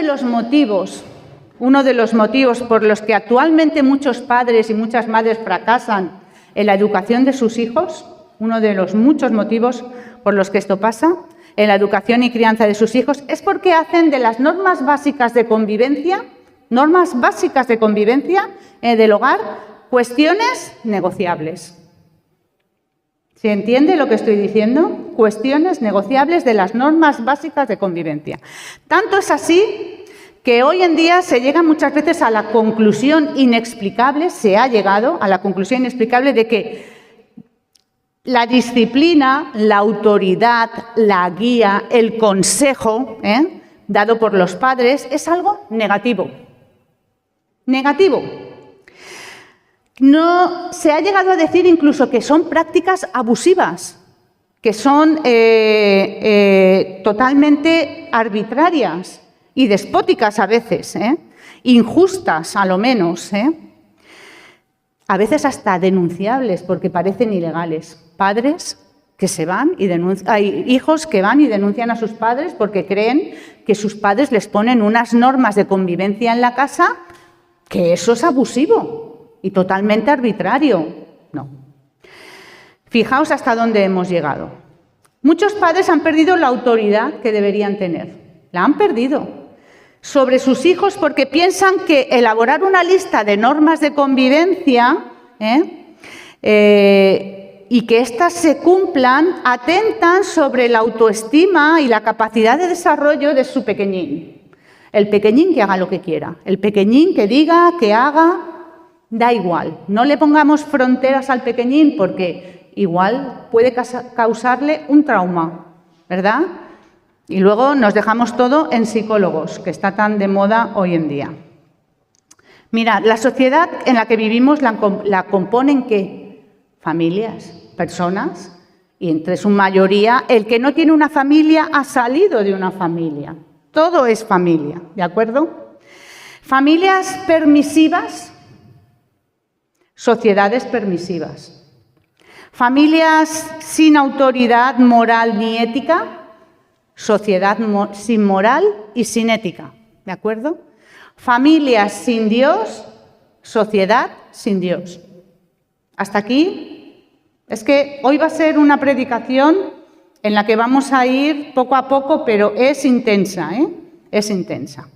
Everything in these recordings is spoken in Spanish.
los motivos por los que actualmente muchos padres y muchas madres fracasan en la educación de sus hijos, uno de los muchos motivos por los que esto pasa, en la educación y crianza de sus hijos, es porque hacen de las normas básicas de convivencia del hogar, cuestiones negociables. ¿Se entiende lo que estoy diciendo? Cuestiones negociables de las normas básicas de convivencia. Tanto es así que hoy en día se llega muchas veces a la conclusión inexplicable, se ha llegado a la conclusión inexplicable de que la disciplina, la autoridad, la guía, el consejo dado por los padres es algo negativo. Negativo. No, se ha llegado a decir incluso que son prácticas abusivas, que son totalmente arbitrarias y despóticas a veces, injustas a lo menos, a veces hasta denunciables porque parecen ilegales. Padres que se van y hay hijos que van y denuncian a sus padres porque creen que sus padres les ponen unas normas de convivencia en la casa, que eso es abusivo y totalmente arbitrario. No. Fijaos hasta dónde hemos llegado. Muchos padres han perdido la autoridad que deberían tener. La han perdido sobre sus hijos porque piensan que elaborar una lista de normas de convivencia y que éstas se cumplan atentan sobre la autoestima y la capacidad de desarrollo de su pequeñín. El pequeñín que haga lo que quiera, el pequeñín que diga, que haga, da igual. No le pongamos fronteras al pequeñín porque igual puede causarle un trauma, ¿verdad? Y luego nos dejamos todo en psicólogos, que está tan de moda hoy en día. Mirad, la sociedad en la que vivimos la componen ¿qué? Familias, personas, y entre su mayoría, el que no tiene una familia ha salido de una familia. Todo es familia, ¿de acuerdo? Familias permisivas, sociedades permisivas. Familias sin autoridad moral ni ética, sociedad sin moral y sin ética, ¿de acuerdo? Familias sin Dios, sociedad sin Dios. Hasta aquí, es que hoy va a ser una predicación en la que vamos a ir poco a poco, pero es intensa, es intensa.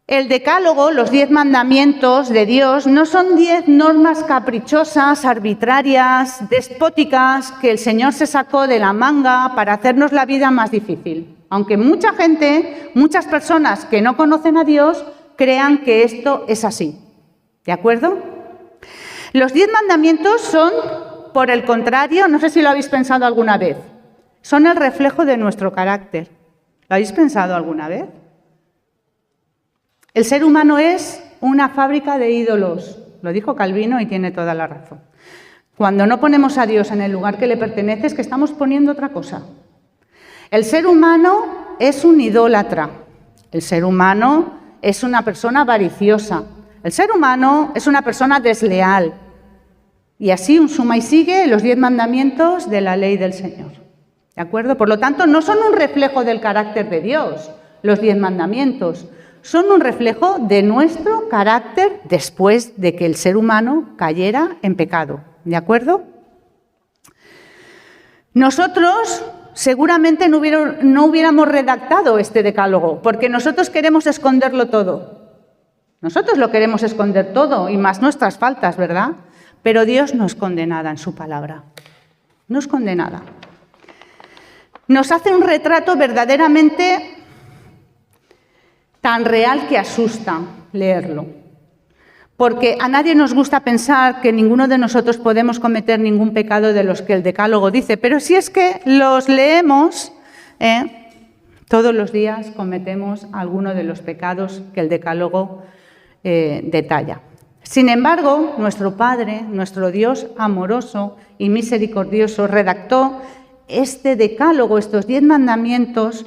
El decálogo, los 10 mandamientos de Dios, no son 10 normas caprichosas, arbitrarias, despóticas, que el Señor se sacó de la manga para hacernos la vida más difícil. Aunque mucha gente, muchas personas que no conocen a Dios, crean que esto es así. ¿De acuerdo? Los 10 mandamientos son, por el contrario, no sé si lo habéis pensado alguna vez, son el reflejo de nuestro carácter. ¿Lo habéis pensado alguna vez? El ser humano es una fábrica de ídolos, lo dijo Calvino y tiene toda la razón. Cuando no ponemos a Dios en el lugar que le pertenece es que estamos poniendo otra cosa. El ser humano es un idólatra, el ser humano es una persona avariciosa, el ser humano es una persona desleal. Y así un suma y sigue los 10 mandamientos de la ley del Señor. ¿De acuerdo? Por lo tanto, no son un reflejo del carácter de Dios, los 10 mandamientos. Son un reflejo de nuestro carácter después de que el ser humano cayera en pecado. ¿De acuerdo? Nosotros seguramente no hubiéramos redactado este decálogo, porque nosotros queremos esconderlo todo. Nosotros lo queremos esconder todo, y más nuestras faltas, ¿verdad? Pero Dios no esconde nada en su palabra. No esconde nada. Nos hace un retrato verdaderamente tan real que asusta leerlo. Porque a nadie nos gusta pensar que ninguno de nosotros podemos cometer ningún pecado de los que el decálogo dice. Pero si es que los leemos, todos los días cometemos alguno de los pecados que el decálogo detalla. Sin embargo, nuestro Padre, nuestro Dios amoroso y misericordioso, redactó este decálogo, estos 10 mandamientos,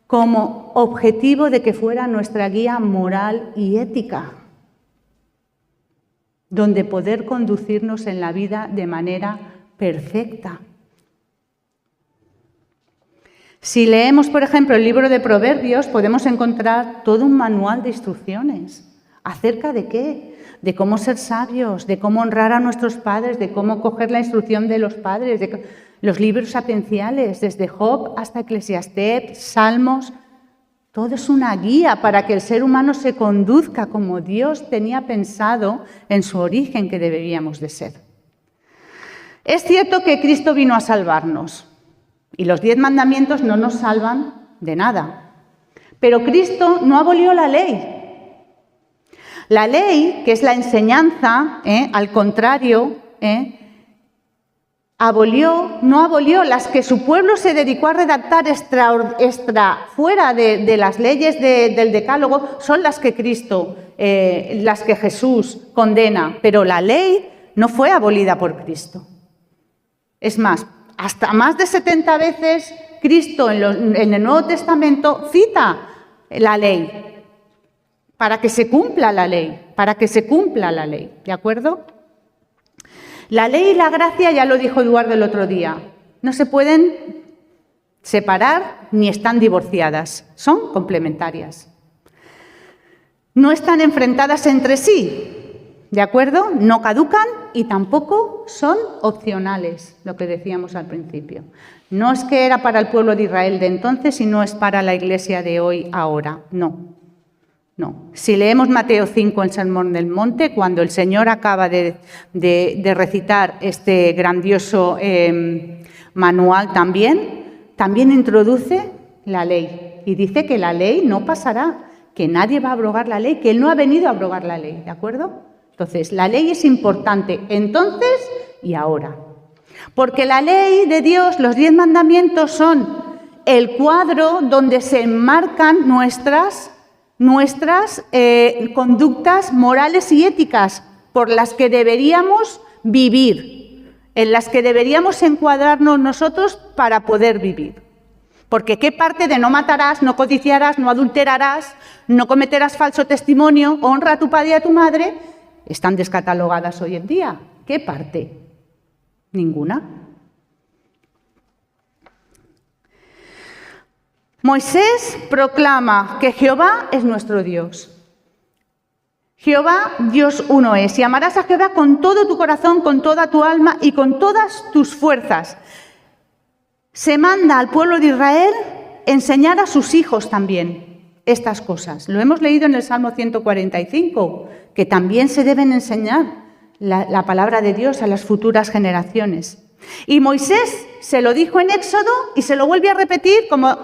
como objetivo de que fuera nuestra guía moral y ética, donde poder conducirnos en la vida de manera perfecta. Si leemos, por ejemplo, el libro de Proverbios, podemos encontrar todo un manual de instrucciones. ¿Acerca de qué? De cómo ser sabios, de cómo honrar a nuestros padres, de cómo coger la instrucción de los padres, de los libros sapienciales, desde Job hasta Eclesiastés, Salmos. Todo es una guía para que el ser humano se conduzca como Dios tenía pensado en su origen que deberíamos de ser. Es cierto que Cristo vino a salvarnos y los 10 mandamientos no nos salvan de nada. Pero Cristo no abolió la ley. La ley, que es la enseñanza, al contrario, no abolió las que su pueblo se dedicó a redactar fuera de las leyes del Decálogo, son las que Cristo, las que Jesús condena, pero la ley no fue abolida por Cristo. Es más, hasta más de 70 veces Cristo en el Nuevo Testamento cita la ley para que se cumpla la ley, ¿de acuerdo? La ley y la gracia, ya lo dijo Eduardo el otro día, no se pueden separar ni están divorciadas, son complementarias. No están enfrentadas entre sí, ¿de acuerdo? No caducan y tampoco son opcionales, lo que decíamos al principio. No es que era para el pueblo de Israel de entonces y no es para la iglesia de hoy, ahora, no. Si leemos Mateo 5, el Sermón del Monte, cuando el Señor acaba de recitar este grandioso manual también introduce la ley y dice que la ley no pasará, que nadie va a abrogar la ley, que Él no ha venido a abrogar la ley, ¿de acuerdo? Entonces, la ley es importante entonces y ahora. Porque la ley de Dios, los 10 mandamientos son el cuadro donde se enmarcan nuestras conductas morales y éticas por las que deberíamos vivir, en las que deberíamos encuadrarnos nosotros para poder vivir. Porque ¿qué parte de no matarás, no codiciarás, no adulterarás, no cometerás falso testimonio, honra a tu padre y a tu madre, están descatalogadas hoy en día? ¿Qué parte? Ninguna. Moisés proclama que Jehová es nuestro Dios. Jehová, Dios uno es. Y amarás a Jehová con todo tu corazón, con toda tu alma y con todas tus fuerzas. Se manda al pueblo de Israel enseñar a sus hijos también estas cosas. Lo hemos leído en el Salmo 145, que también se deben enseñar la palabra de Dios a las futuras generaciones. Y Moisés se lo dijo en Éxodo y se lo vuelve a repetir como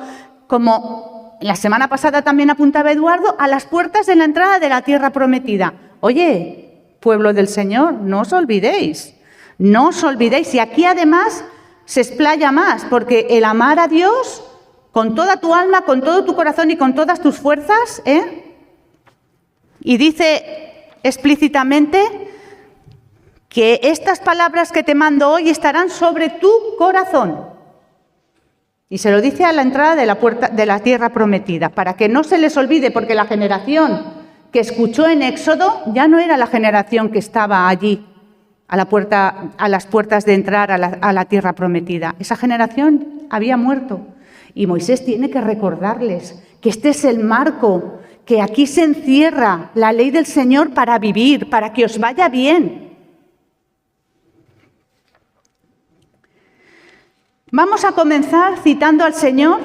la semana pasada también apuntaba Eduardo, a las puertas de la entrada de la tierra prometida. Oye, pueblo del Señor, no os olvidéis. Y aquí además se explaya más, porque el amar a Dios con toda tu alma, con todo tu corazón y con todas tus fuerzas, y dice explícitamente que estas palabras que te mando hoy estarán sobre tu corazón. Y se lo dice a la entrada de la puerta de la tierra prometida, para que no se les olvide, porque la generación que escuchó en Éxodo ya no era la generación que estaba allí, a las puertas de entrar a la tierra prometida. Esa generación había muerto. Y Moisés tiene que recordarles que este es el marco, que aquí se encierra la ley del Señor para vivir, para que os vaya bien. Vamos a comenzar citando al Señor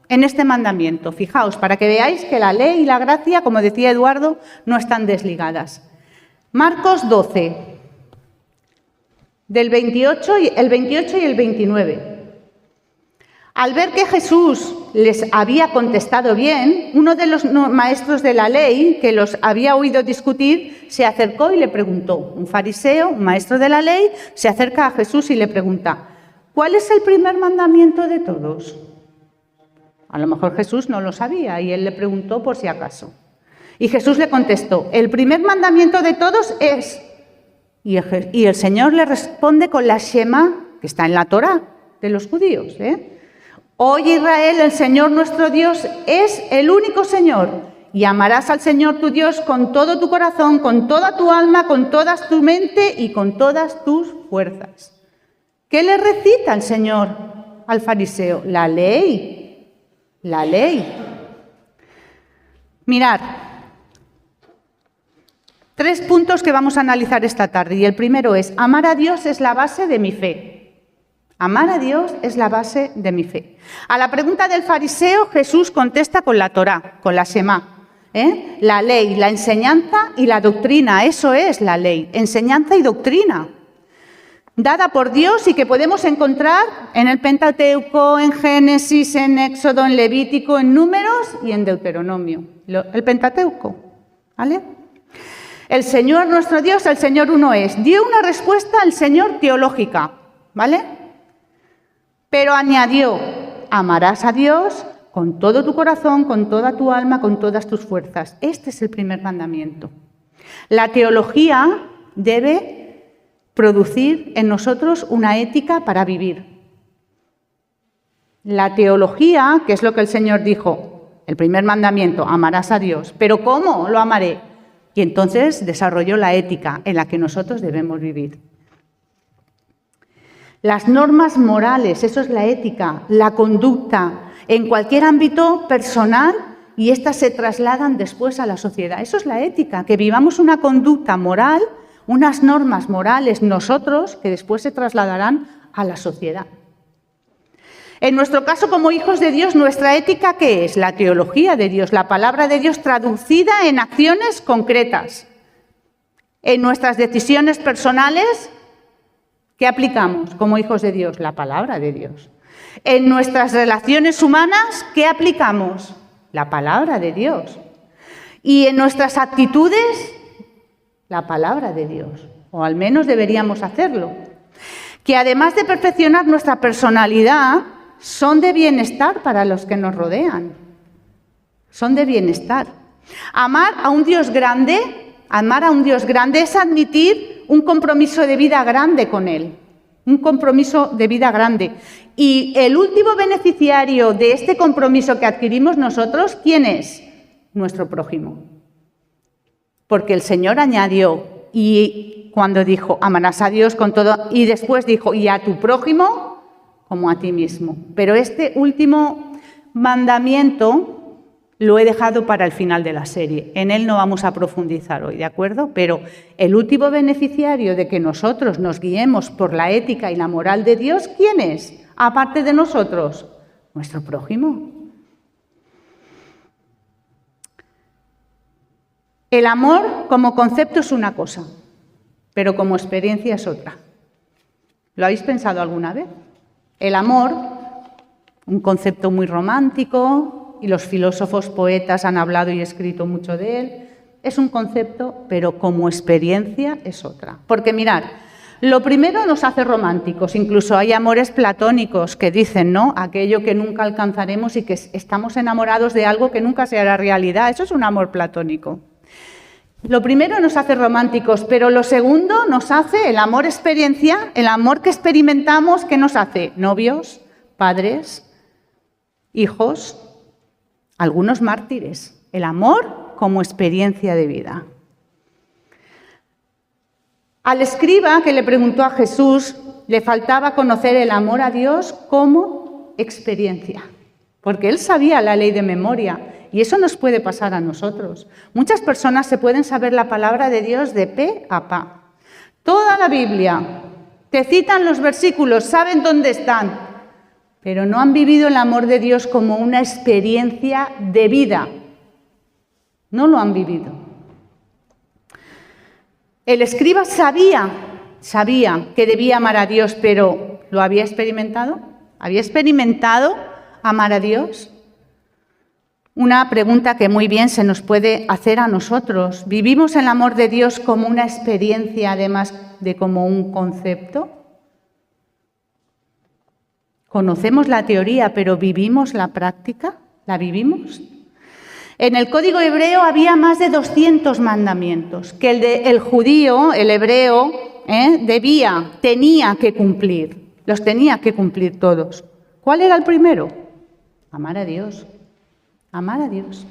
en este mandamiento. Fijaos, para que veáis que la ley y la gracia, como decía Eduardo, no están desligadas. Marcos 12, el 28 y el 29. Al ver que Jesús les había contestado bien, uno de los maestros de la ley, que los había oído discutir, se acercó y le preguntó. Un fariseo, un maestro de la ley, se acerca a Jesús y le pregunta: ¿cuál es el primer mandamiento de todos? A lo mejor Jesús no lo sabía y él le preguntó por si acaso. Y Jesús le contestó: el primer mandamiento de todos es... Y el Señor le responde con la Shema, que está en la Torá de los judíos. Oye Israel, el Señor nuestro Dios es el único Señor. Y amarás al Señor tu Dios con todo tu corazón, con toda tu alma, con toda tu mente y con todas tus fuerzas. ¿Qué le recita el Señor al fariseo? La ley La ley. Mirad, 3 puntos que vamos a analizar esta tarde. Y el primero es, amar a Dios es la base de mi fe. Amar a Dios es la base de mi fe. A la pregunta del fariseo, Jesús contesta con la Torá, con la Shema. La ley, la enseñanza y la doctrina, eso es la ley, enseñanza y doctrina, dada por Dios y que podemos encontrar en el Pentateuco, en Génesis, en Éxodo, en Levítico, en Números y en Deuteronomio. El Pentateuco, ¿vale? El Señor nuestro Dios, el Señor uno es. Dio una respuesta al Señor teológica, ¿vale? Pero añadió, amarás a Dios con todo tu corazón, con toda tu alma, con todas tus fuerzas. Este es el primer mandamiento. La teología debe producir en nosotros una ética para vivir. La teología, que es lo que el Señor dijo, el primer mandamiento, amarás a Dios. ¿Pero cómo lo amaré? Y entonces desarrolló la ética en la que nosotros debemos vivir. Las normas morales, eso es la ética, la conducta, en cualquier ámbito personal, y estas se trasladan después a la sociedad. Eso es la ética, que vivamos una conducta moral, unas normas morales nosotros, que después se trasladarán a la sociedad. En nuestro caso, como hijos de Dios, nuestra ética, ¿qué es? La teología de Dios, la palabra de Dios traducida en acciones concretas. En nuestras decisiones personales, ¿qué aplicamos como hijos de Dios? La palabra de Dios. En nuestras relaciones humanas, ¿qué aplicamos? La palabra de Dios. Y en nuestras actitudes, la palabra de Dios. O al menos deberíamos hacerlo. Que además de perfeccionar nuestra personalidad, son de bienestar para los que nos rodean. Son de bienestar. Amar a un Dios grande es admitir un compromiso de vida grande con Él. Un compromiso de vida grande. Y el último beneficiario de este compromiso que adquirimos nosotros, ¿quién es? Nuestro prójimo. Porque el Señor añadió, y cuando dijo, amarás a Dios con todo, y después dijo, y a tu prójimo como a ti mismo. Pero este último mandamiento lo he dejado para el final de la serie. En él no vamos a profundizar hoy, ¿de acuerdo? Pero el último beneficiario de que nosotros nos guiemos por la ética y la moral de Dios, ¿quién es? Aparte de nosotros, nuestro prójimo. El amor como concepto es una cosa, pero como experiencia es otra. ¿Lo habéis pensado alguna vez? El amor, un concepto muy romántico, y los filósofos poetas han hablado y escrito mucho de él, es un concepto, pero como experiencia es otra. Porque mirad, lo primero nos hace románticos, incluso hay amores platónicos que dicen, ¿no? Aquello que nunca alcanzaremos y que estamos enamorados de algo que nunca se hará realidad, eso es un amor platónico. Lo primero nos hace románticos, pero lo segundo nos hace el amor experiencia, el amor que experimentamos, ¿qué nos hace? Novios, padres, hijos, algunos mártires. El amor como experiencia de vida. Al escriba que le preguntó a Jesús, le faltaba conocer el amor a Dios como experiencia, porque él sabía la ley de memoria. Y eso nos puede pasar a nosotros. Muchas personas se pueden saber la palabra de Dios de pe a pa. Toda la Biblia, te citan los versículos, saben dónde están, pero no han vivido el amor de Dios como una experiencia de vida. No lo han vivido. El escriba sabía que debía amar a Dios, pero ¿lo había experimentado? ¿Había experimentado amar a Dios? Una pregunta que muy bien se nos puede hacer a nosotros. ¿Vivimos el amor de Dios como una experiencia, además de como un concepto? ¿Conocemos la teoría, pero vivimos la práctica? ¿La vivimos? En el código hebreo había más de 200 mandamientos que el judío, el hebreo, tenía que cumplir. Los tenía que cumplir todos. ¿Cuál era el primero? Amar a Dios. Amar a Dios.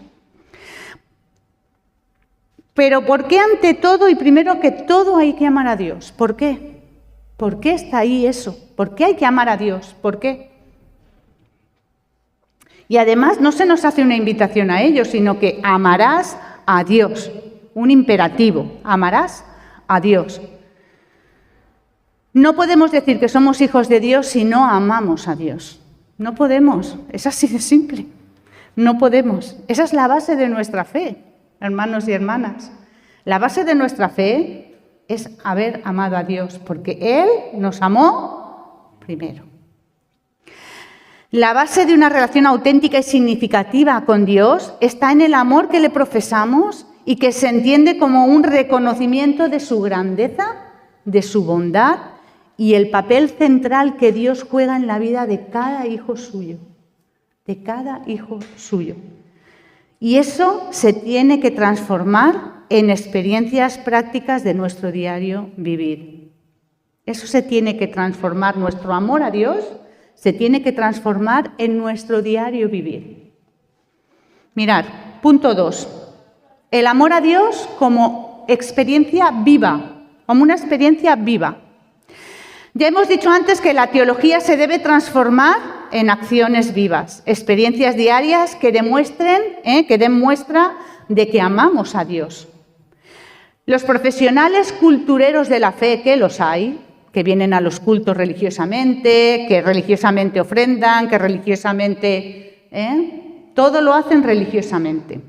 Pero ¿por qué ante todo y primero que todo hay que amar a Dios? ¿Por qué? ¿Por qué está ahí eso? ¿Por qué hay que amar a Dios? ¿Por qué? Y además no se nos hace una invitación a ello, sino que amarás a Dios. Un imperativo, amarás a Dios. No podemos decir que somos hijos de Dios si no amamos a Dios. No podemos, es así de simple. No podemos. Esa es la base de nuestra fe, hermanos y hermanas. La base de nuestra fe es haber amado a Dios, porque Él nos amó primero. La base de una relación auténtica y significativa con Dios está en el amor que le profesamos y que se entiende como un reconocimiento de su grandeza, de su bondad y el papel central que Dios juega en la vida de cada hijo suyo. De cada hijo suyo. Y eso se tiene que transformar en experiencias prácticas de nuestro diario vivir. Eso se tiene que transformar, nuestro amor a Dios se tiene que transformar en nuestro diario vivir. Mirad, punto 2. El amor a Dios como experiencia viva, como una experiencia viva. Ya hemos dicho antes que la teología se debe transformar en acciones vivas, experiencias diarias que demuestren, que den muestra de que amamos a Dios. Los profesionales cultureros de la fe, que los hay, que vienen a los cultos religiosamente, que religiosamente ofrendan, que religiosamente... todo lo hacen religiosamente.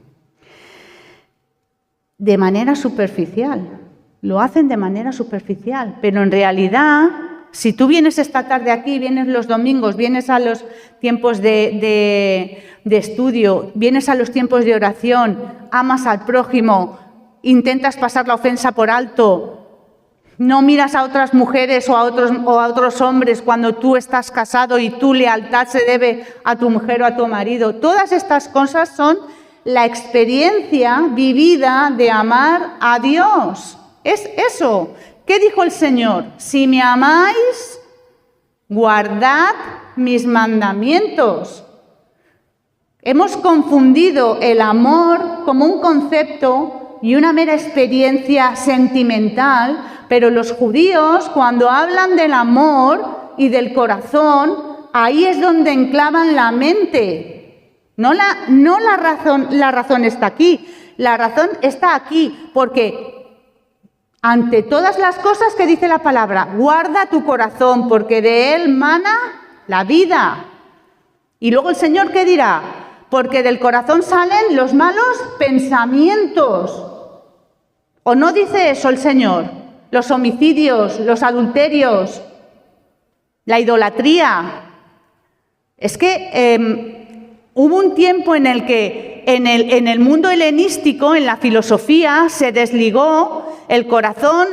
De manera superficial. Lo hacen de manera superficial. Pero en realidad, si tú vienes esta tarde aquí, vienes los domingos, vienes a los tiempos de estudio, vienes a los tiempos de oración, amas al prójimo, intentas pasar la ofensa por alto, no miras a otras mujeres o a otros hombres cuando tú estás casado y tu lealtad se debe a tu mujer o a tu marido. Todas estas cosas son la experiencia vivida de amar a Dios. Es eso. ¿Qué dijo el Señor? Si me amáis, guardad mis mandamientos. Hemos confundido el amor como un concepto y una mera experiencia sentimental. Pero los judíos, cuando hablan del amor y del corazón, ahí es donde enclavan la mente. No la razón está aquí. La razón está aquí, porque ante todas las cosas que dice la palabra, guarda tu corazón, porque de él mana la vida. Y luego el Señor, ¿qué dirá? Porque del corazón salen los malos pensamientos. ¿O no dice eso el Señor? Los homicidios, los adulterios, la idolatría. Es que hubo un tiempo en el que en el mundo helenístico, en la filosofía, se desligó el corazón,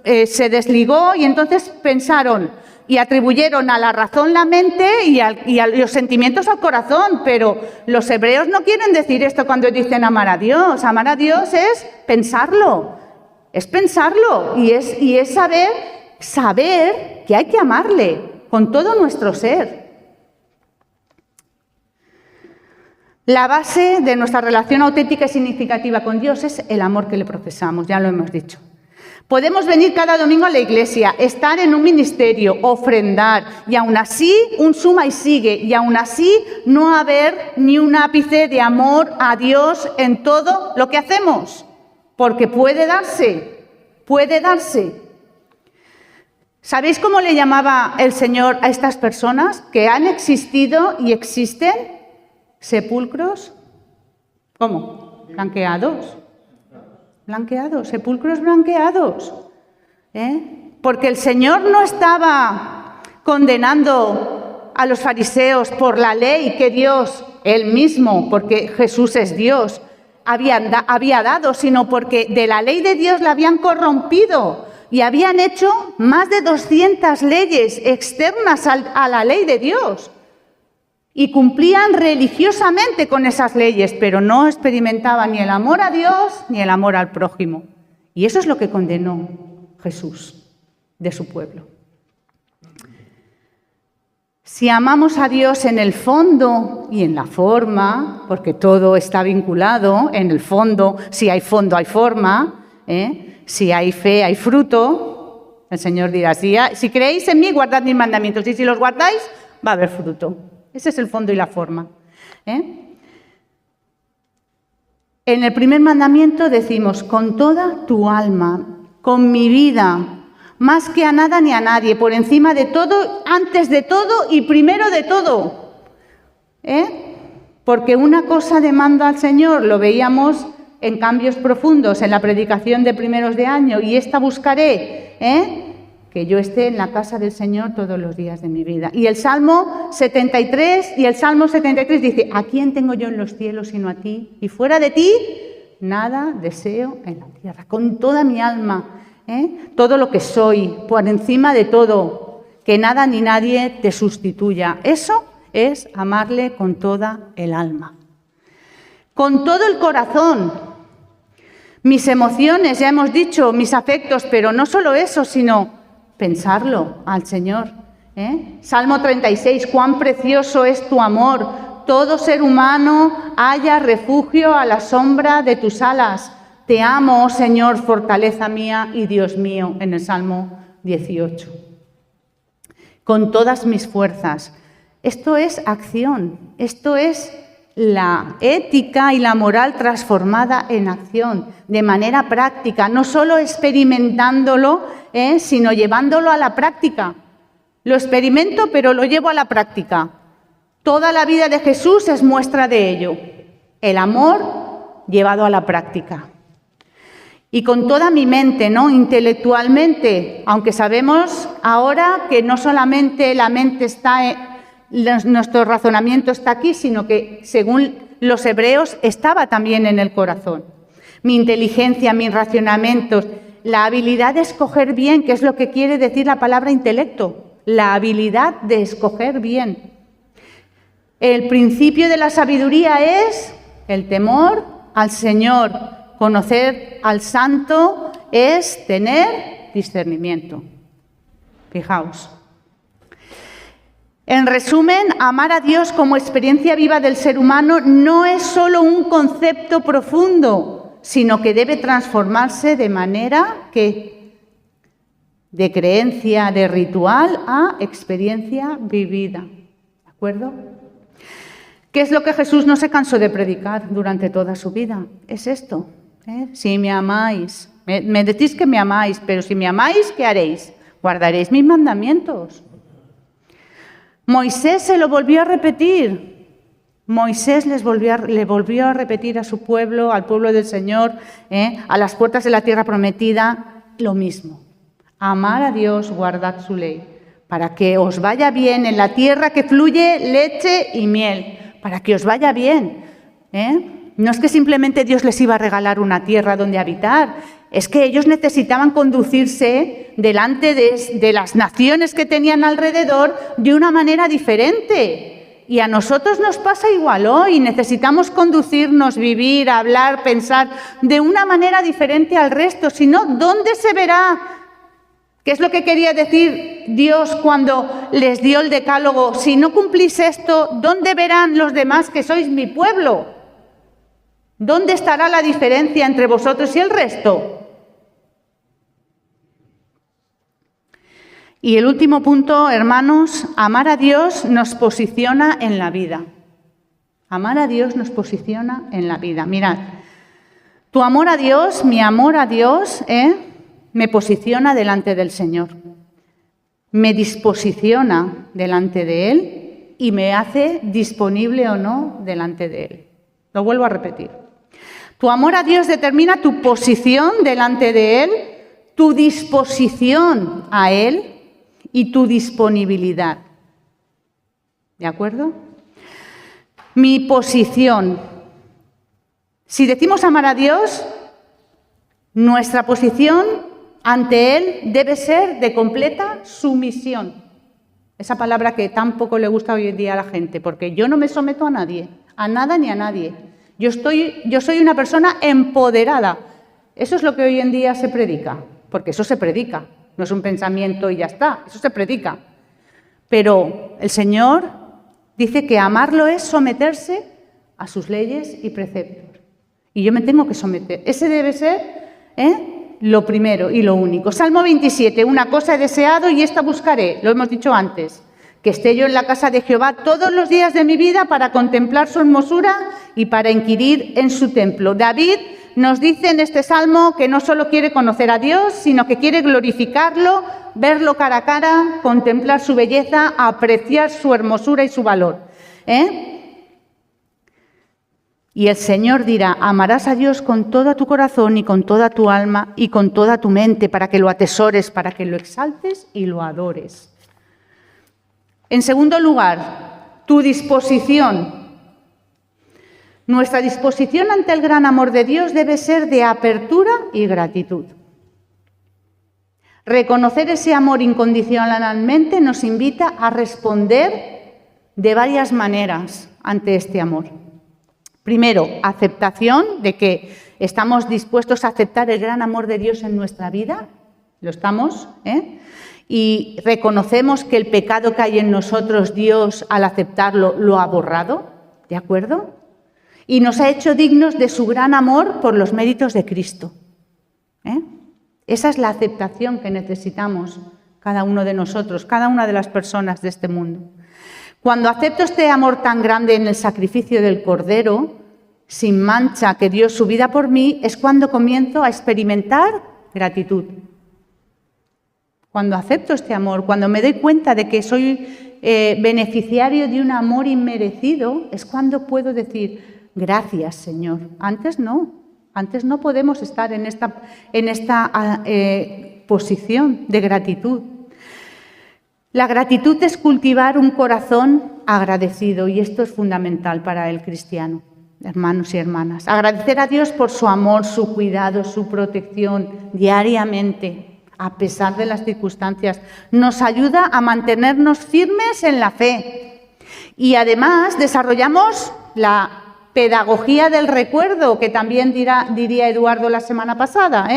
se desligó y entonces pensaron y atribuyeron a la razón la mente y a los sentimientos al corazón. Pero los hebreos no quieren decir esto cuando dicen amar a Dios. Amar a Dios es pensarlo. Es pensarlo y es saber que hay que amarle con todo nuestro ser. La base de nuestra relación auténtica y significativa con Dios es el amor que le profesamos, ya lo hemos dicho. Podemos venir cada domingo a la iglesia, estar en un ministerio, ofrendar y aún así un suma y sigue y aún así no haber ni un ápice de amor a Dios en todo lo que hacemos. Porque puede darse. ¿Sabéis cómo le llamaba el Señor a estas personas que han existido y existen? Sepulcros, ¿cómo? Blanqueados. Sepulcros blanqueados. Porque el Señor no estaba condenando a los fariseos por la ley que Dios, Él mismo, porque Jesús es Dios, había dado, sino porque de la ley de Dios la habían corrompido y habían hecho más de 200 leyes externas a la ley de Dios y cumplían religiosamente con esas leyes, pero no experimentaban ni el amor a Dios ni el amor al prójimo. Y eso es lo que condenó Jesús de su pueblo. Si amamos a Dios en el fondo y en la forma, porque todo está vinculado en el fondo, si hay fondo hay forma, si hay fe hay fruto, el Señor dirá, si creéis en mí, guardad mis mandamientos, y si los guardáis, va a haber fruto. Ese es el fondo y la forma. En el primer mandamiento decimos, con toda tu alma, con mi vida, más que a nada ni a nadie, por encima de todo, antes de todo y primero de todo. Porque una cosa demanda al Señor, lo veíamos en Cambios Profundos, en la predicación de primeros de año, y esta buscaré, que yo esté en la casa del Señor todos los días de mi vida. Y el Salmo 73 dice, ¿a quién tengo yo en los cielos sino a ti? Y fuera de ti, nada deseo en la tierra. Con toda mi alma, todo lo que soy, por encima de todo, que nada ni nadie te sustituya. Eso es amarle con toda el alma. Con todo el corazón. Mis emociones, ya hemos dicho, mis afectos, pero no solo eso, sino pensarlo al Señor. Salmo 36, cuán precioso es tu amor. Todo ser humano halla refugio a la sombra de tus alas. Te amo, oh Señor, fortaleza mía y Dios mío, en el Salmo 18. Con todas mis fuerzas. Esto es acción, esto es la ética y la moral transformada en acción, de manera práctica, no solo experimentándolo, sino llevándolo a la práctica. Lo experimento, pero lo llevo a la práctica. Toda la vida de Jesús es muestra de ello. El amor llevado a la práctica. Y con toda mi mente, ¿no? Intelectualmente, aunque sabemos ahora que no solamente la mente está nuestro razonamiento está aquí, sino que, según los hebreos, estaba también en el corazón. Mi inteligencia, mis racionamientos, la habilidad de escoger bien, que es lo que quiere decir la palabra intelecto, la habilidad de escoger bien. El principio de la sabiduría es el temor al Señor. Conocer al Santo es tener discernimiento. Fijaos. En resumen, amar a Dios como experiencia viva del ser humano no es solo un concepto profundo, sino que debe transformarse de manera que de creencia, de ritual, a experiencia vivida. ¿De acuerdo? ¿Qué es lo que Jesús no se cansó de predicar durante toda su vida? Es esto. Si me amáis, me decís que me amáis, pero si me amáis, ¿qué haréis? Guardaréis mis mandamientos. Moisés se lo volvió a repetir. Moisés le volvió a repetir a su pueblo, al pueblo del Señor, a las puertas de la tierra prometida, lo mismo. Amar a Dios, guardad su ley, para que os vaya bien en la tierra que fluye leche y miel, para que os vaya bien. No es que simplemente Dios les iba a regalar una tierra donde habitar, es que ellos necesitaban conducirse delante de las naciones que tenían alrededor de una manera diferente. Y a nosotros nos pasa igual hoy, necesitamos conducirnos, vivir, hablar, pensar de una manera diferente al resto, si no, ¿dónde se verá? ¿Qué es lo que quería decir Dios cuando les dio el decálogo? Si no cumplís esto, ¿dónde verán los demás que sois mi pueblo? ¿Dónde estará la diferencia entre vosotros y el resto? Y el último punto, hermanos, amar a Dios nos posiciona en la vida. Amar a Dios nos posiciona en la vida. Mirad, tu amor a Dios, mi amor a Dios, me posiciona delante del Señor. Me disposiciona delante de Él y me hace disponible o no delante de Él. Lo vuelvo a repetir. Tu amor a Dios determina tu posición delante de Él, tu disposición a Él y tu disponibilidad. ¿De acuerdo? Mi posición. Si decimos amar a Dios, nuestra posición ante Él debe ser de completa sumisión. Esa palabra que tan poco le gusta hoy en día a la gente, porque yo no me someto a nadie, a nada ni a nadie. Yo soy una persona empoderada. Eso es lo que hoy en día se predica, porque eso se predica. No es un pensamiento y ya está, eso se predica. Pero el Señor dice que amarlo es someterse a sus leyes y preceptos. Y yo me tengo que someter. Ese debe ser lo primero y lo único. Salmo 27, una cosa he deseado y esta buscaré, lo hemos dicho antes, que esté yo en la casa de Jehová todos los días de mi vida para contemplar su hermosura y para inquirir en su templo. David nos dice en este salmo que no solo quiere conocer a Dios, sino que quiere glorificarlo, verlo cara a cara, contemplar su belleza, apreciar su hermosura y su valor. Y el Señor dirá: amarás a Dios con todo tu corazón y con toda tu alma y con toda tu mente, para que lo atesores, para que lo exaltes y lo adores. En segundo lugar, tu disposición. Nuestra disposición ante el gran amor de Dios debe ser de apertura y gratitud. Reconocer ese amor incondicionalmente nos invita a responder de varias maneras ante este amor. Primero, aceptación de que estamos dispuestos a aceptar el gran amor de Dios en nuestra vida. Lo estamos, y reconocemos que el pecado que hay en nosotros, Dios, al aceptarlo, lo ha borrado, ¿de acuerdo? Y nos ha hecho dignos de su gran amor por los méritos de Cristo. Esa es la aceptación que necesitamos cada uno de nosotros, cada una de las personas de este mundo. Cuando acepto este amor tan grande en el sacrificio del Cordero, sin mancha, que dio su vida por mí, es cuando comienzo a experimentar gratitud. Cuando acepto este amor, cuando me doy cuenta de que soy beneficiario de un amor inmerecido, es cuando puedo decir: gracias, Señor. Antes no podemos estar en esta posición de gratitud. La gratitud es cultivar un corazón agradecido, y esto es fundamental para el cristiano, hermanos y hermanas. Agradecer a Dios por su amor, su cuidado, su protección diariamente, a pesar de las circunstancias. Nos ayuda a mantenernos firmes en la fe. Y además desarrollamos la pedagogía del recuerdo, que también diría Eduardo la semana pasada,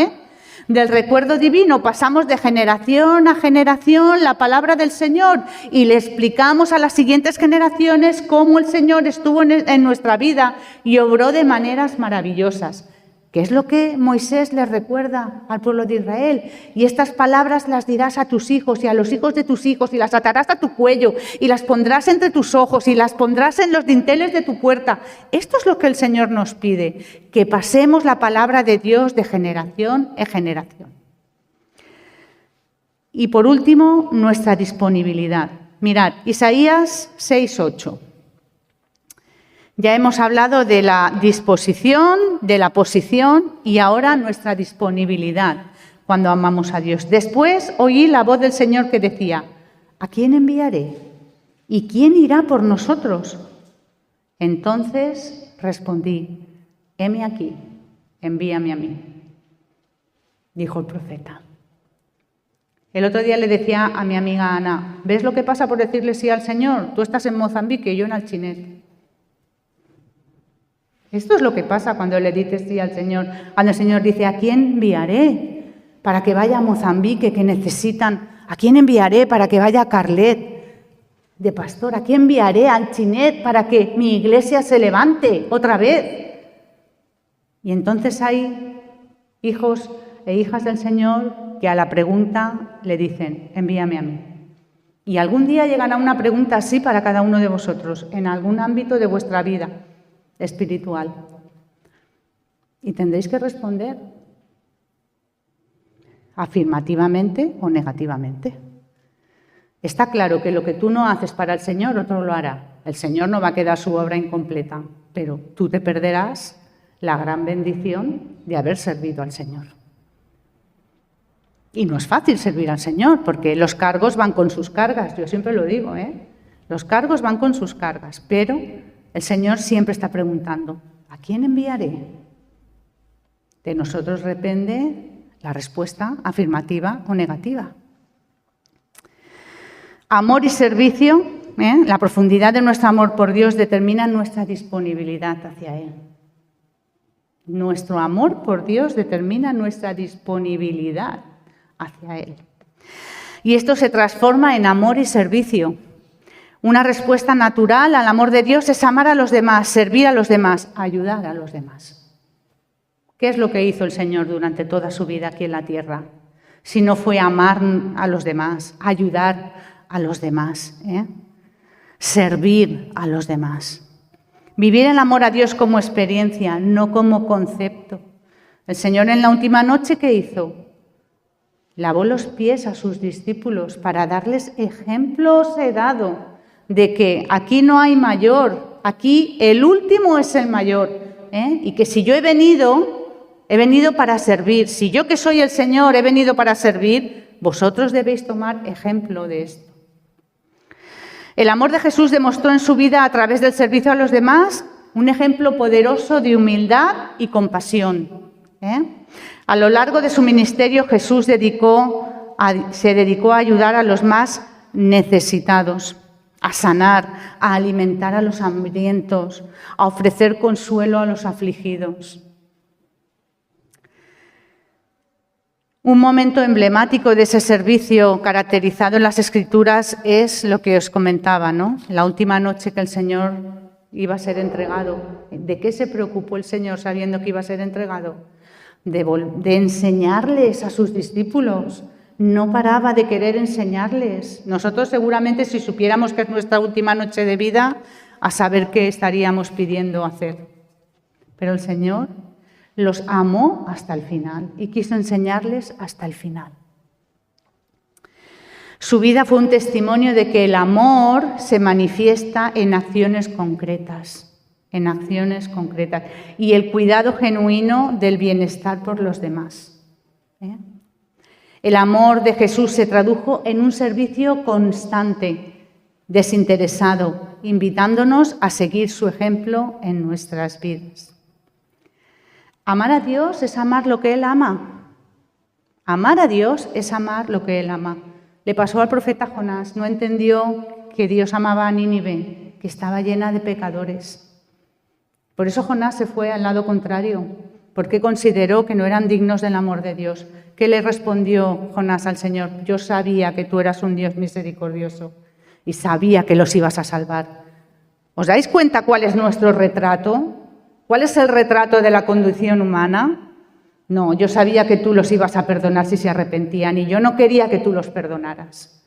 Del recuerdo divino pasamos de generación a generación la palabra del Señor y le explicamos a las siguientes generaciones cómo el Señor estuvo en nuestra vida y obró de maneras maravillosas. ¿Qué es lo que Moisés le recuerda al pueblo de Israel? Y estas palabras las dirás a tus hijos y a los hijos de tus hijos, y las atarás a tu cuello y las pondrás entre tus ojos y las pondrás en los dinteles de tu puerta. Esto es lo que el Señor nos pide, que pasemos la palabra de Dios de generación en generación. Y por último, nuestra disponibilidad. Mirad, Isaías 6:8. Ya hemos hablado de la disposición, de la posición, y ahora nuestra disponibilidad cuando amamos a Dios. Después oí la voz del Señor que decía: ¿a quién enviaré? ¿Y quién irá por nosotros? Entonces respondí: heme aquí, envíame a mí, dijo el profeta. El otro día le decía a mi amiga Ana: ¿ves lo que pasa por decirle sí al Señor? Tú estás en Mozambique y yo en Alchinet. Esto es lo que pasa cuando le dices sí al Señor. Cuando el Señor dice: ¿a quién enviaré para que vaya a Mozambique, que necesitan? ¿A quién enviaré para que vaya a Carlet de pastor? ¿A quién enviaré a Alchinet para que mi iglesia se levante otra vez? Y entonces hay hijos e hijas del Señor que a la pregunta le dicen: envíame a mí. Y algún día llegará una pregunta así para cada uno de vosotros, en algún ámbito de vuestra vida espiritual. Y tendréis que responder afirmativamente o negativamente. Está claro que lo que tú no haces para el Señor, otro lo hará. El Señor no va a quedar su obra incompleta, pero tú te perderás la gran bendición de haber servido al Señor. Y no es fácil servir al Señor, porque los cargos van con sus cargas. Yo siempre lo digo, Los cargos van con sus cargas, pero el Señor siempre está preguntando: ¿a quién enviaré? De nosotros depende la respuesta afirmativa o negativa. Amor y servicio, la profundidad de nuestro amor por Dios determina nuestra disponibilidad hacia Él. Nuestro amor por Dios determina nuestra disponibilidad hacia Él. Y esto se transforma en amor y servicio. Una respuesta natural al amor de Dios es amar a los demás, servir a los demás, ayudar a los demás. ¿Qué es lo que hizo el Señor durante toda su vida aquí en la tierra? Si no fue amar a los demás, ayudar a los demás, servir a los demás. Vivir el amor a Dios como experiencia, no como concepto. El Señor en la última noche, ¿qué hizo? Lavó los pies a sus discípulos para darles ejemplos he dado de que aquí no hay mayor, aquí el último es el mayor, y que si yo he venido para servir. Si yo que soy el Señor he venido para servir, vosotros debéis tomar ejemplo de esto. El amor de Jesús demostró en su vida a través del servicio a los demás un ejemplo poderoso de humildad y compasión. A lo largo de su ministerio Jesús se dedicó a ayudar a los más necesitados, a sanar, a alimentar a los hambrientos, a ofrecer consuelo a los afligidos. Un momento emblemático de ese servicio caracterizado en las Escrituras es lo que os comentaba, ¿no? La última noche que el Señor iba a ser entregado. ¿De qué se preocupó el Señor sabiendo que iba a ser entregado? De enseñarles a sus discípulos. No paraba de querer enseñarles. Nosotros seguramente si supiéramos que es nuestra última noche de vida, a saber qué estaríamos pidiendo hacer. Pero el Señor los amó hasta el final y quiso enseñarles hasta el final. Su vida fue un testimonio de que el amor se manifiesta en acciones concretas, y el cuidado genuino del bienestar por los demás. El amor de Jesús se tradujo en un servicio constante, desinteresado, invitándonos a seguir su ejemplo en nuestras vidas. Amar a Dios es amar lo que Él ama. Amar a Dios es amar lo que Él ama. Le pasó al profeta Jonás, no entendió que Dios amaba a Nínive, que estaba llena de pecadores. Por eso Jonás se fue al lado contrario, porque consideró que no eran dignos del amor de Dios. ¿Qué le respondió Jonás al Señor? Yo sabía que tú eras un Dios misericordioso y sabía que los ibas a salvar. ¿Os dais cuenta cuál es nuestro retrato? ¿Cuál es el retrato de la condición humana? No, yo sabía que tú los ibas a perdonar si se arrepentían y yo no quería que tú los perdonaras.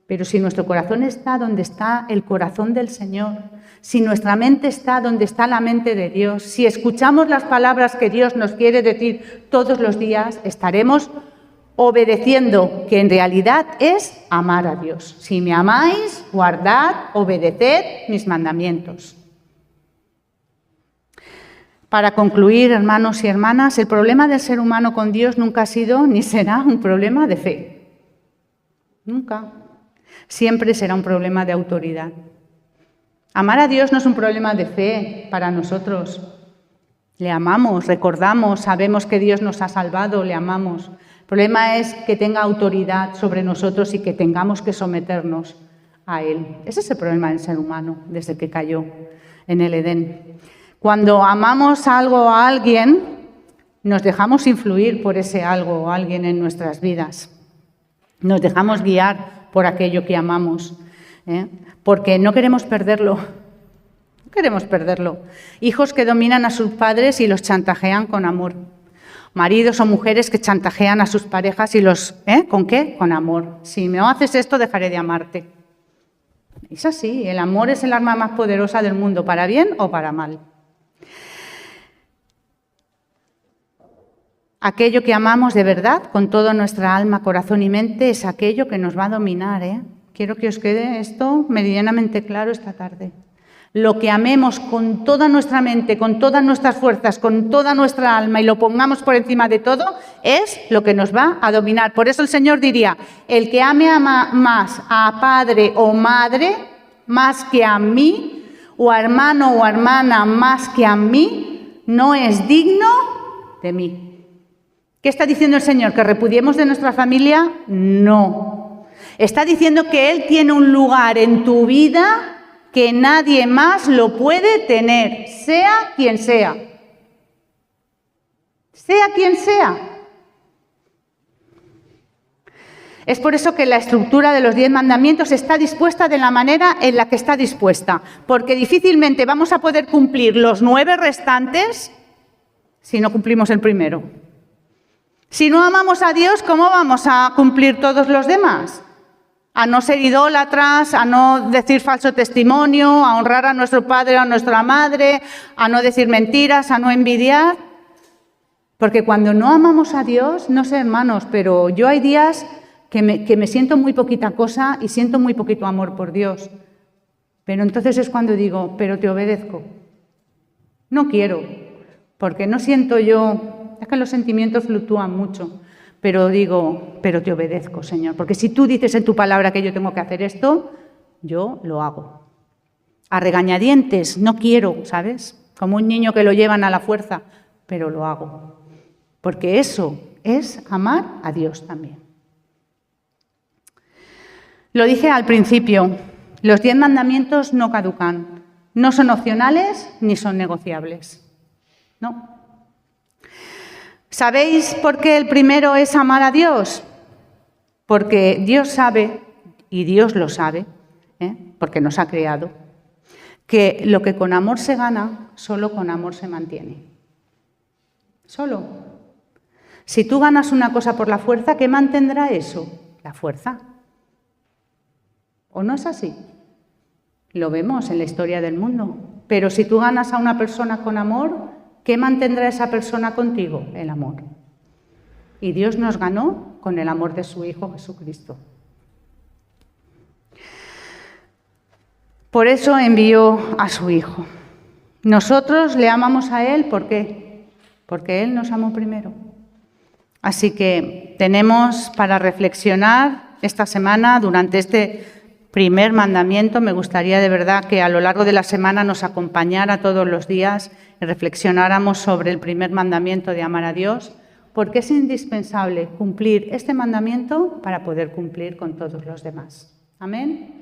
Pero si nuestro corazón está donde está el corazón del Señor, si nuestra mente está donde está la mente de Dios, si escuchamos las palabras que Dios nos quiere decir todos los días, estaremos obedeciendo, que en realidad es amar a Dios. Si me amáis, guardad, obedeced mis mandamientos. Para concluir, hermanos y hermanas, el problema del ser humano con Dios nunca ha sido ni será un problema de fe. Nunca. Siempre será un problema de autoridad. Amar a Dios no es un problema de fe para nosotros. Le amamos, recordamos, sabemos que Dios nos ha salvado, le amamos. El problema es que tenga autoridad sobre nosotros y que tengamos que someternos a Él. Ese es el problema del ser humano desde que cayó en el Edén. Cuando amamos algo o a alguien, nos dejamos influir por ese algo o alguien en nuestras vidas. Nos dejamos guiar por aquello que amamos, porque no queremos perderlo. No queremos perderlo. Hijos que dominan a sus padres y los chantajean con amor. Maridos o mujeres que chantajean a sus parejas y los... ¿Con qué? Con amor. Si me haces esto, dejaré de amarte. Es así. El amor es el arma más poderosa del mundo, para bien o para mal. Aquello que amamos de verdad, con toda nuestra alma, corazón y mente, es aquello que nos va a dominar. Quiero que os quede esto meridianamente claro esta tarde. Lo que amemos con toda nuestra mente, con todas nuestras fuerzas, con toda nuestra alma y lo pongamos por encima de todo, es lo que nos va a dominar. Por eso el Señor diría, el que ame más a padre o madre, más que a mí, o a hermano o hermana más que a mí, no es digno de mí. ¿Qué está diciendo el Señor? ¿Que repudiemos de nuestra familia? No. Está diciendo que Él tiene un lugar en tu vida que nadie más lo puede tener, sea quien sea. Sea quien sea. Es por eso que la estructura de los 10 mandamientos está dispuesta de la manera en la que está dispuesta, porque difícilmente vamos a poder cumplir los 9 restantes si no cumplimos el primero. Si no amamos a Dios, ¿cómo vamos a cumplir todos los demás? a no ser idólatras, a no decir falso testimonio, a honrar a nuestro padre o a nuestra madre, a no decir mentiras, a no envidiar. Porque cuando no amamos a Dios, no sé, hermanos, pero yo hay días que me siento muy poquita cosa y siento muy poquito amor por Dios. Pero entonces es cuando digo, pero te obedezco. No quiero, porque no siento yo, es que los sentimientos fluctúan mucho, pero digo, pero te obedezco, Señor, porque si tú dices en tu palabra que yo tengo que hacer esto, yo lo hago. A regañadientes, no quiero, ¿sabes? Como un niño que lo llevan a la fuerza, pero lo hago. Porque eso es amar a Dios también. Lo dije al principio, los 10 mandamientos no caducan, no son opcionales ni son negociables. No. ¿Sabéis por qué el primero es amar a Dios? Porque Dios sabe, y Dios lo sabe, porque nos ha creado, que lo que con amor se gana, solo con amor se mantiene. Solo. Si tú ganas una cosa por la fuerza, ¿qué mantendrá eso? La fuerza. ¿O no es así? Lo vemos en la historia del mundo. Pero si tú ganas a una persona con amor, ¿qué mantendrá esa persona contigo? El amor. Y Dios nos ganó con el amor de su Hijo Jesucristo. Por eso envió a su Hijo. Nosotros le amamos a Él, ¿por qué? Porque Él nos amó primero. Así que tenemos para reflexionar esta semana, durante este primer mandamiento. Me gustaría de verdad que a lo largo de la semana nos acompañara todos los días y reflexionáramos sobre el primer mandamiento de amar a Dios, porque es indispensable cumplir este mandamiento para poder cumplir con todos los demás. Amén.